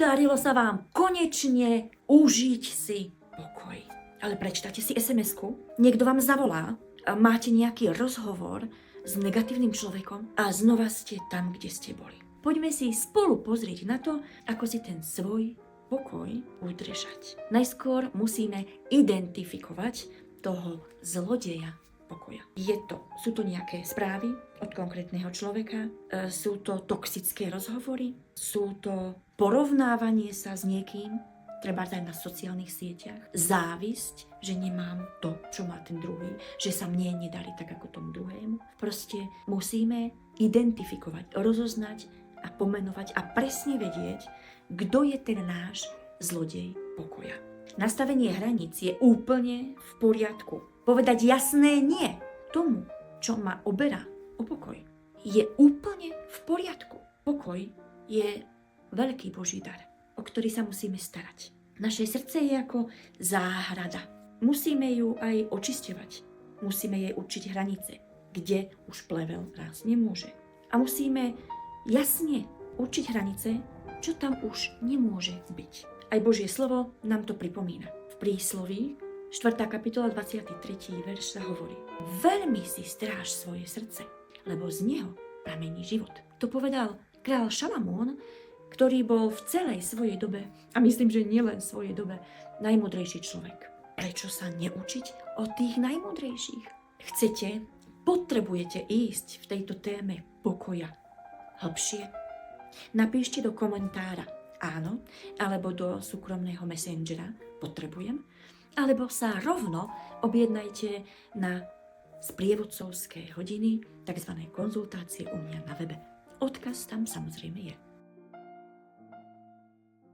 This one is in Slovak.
podarilo sa vám konečne užiť si pokoj. Ale prečítate si SMS-ku, niekto vám zavolá, a máte nejaký rozhovor s negatívnym človekom a znova ste tam, kde ste boli. Poďme si spolu pozrieť na to, ako si ten svoj pokoj udržať. Najskôr musíme identifikovať toho zlodeja pokoja. Sú to nejaké správy od konkrétneho človeka, sú to toxické rozhovory, sú to porovnávanie sa s niekým, treba aj na sociálnych sieťach, závisť, že nemám to, čo má ten druhý, že sa mne nedali tak ako tomu druhému. Proste musíme identifikovať, rozoznať a pomenovať a presne vedieť, kto je ten náš zlodej pokoja. Nastavenie hraníc je úplne v poriadku. Povedať jasné nie tomu, čo ma oberá o pokoj, je úplne v poriadku. Pokoj je veľký Boží dar, o ktorý sa musíme starať. Naše srdce je ako záhrada. Musíme ju aj očisťovať. Musíme jej určiť hranice, kde už plevel rásť nemôže. A musíme jasne určiť hranice, čo tam už nemôže byť. Aj Božie slovo nám to pripomína. V prísloví 4. kapitola 23. verš sa hovorí: veľmi si stráž svoje srdce, lebo z neho pramení život. To povedal kráľ Šalamún, ktorý bol v celej svojej dobe, a myslím, že nielen v svojej dobe, najmudrejší človek. Prečo sa neučiť od tých najmudrejších? Potrebujete ísť v tejto téme pokoja hlbšie? Napíšte do komentára áno, alebo do súkromného messengera potrebujem, alebo sa rovno objednajte na sprievodcovské hodiny, tzv. konzultácie u mňa na webe. Odkaz tam samozrejme je.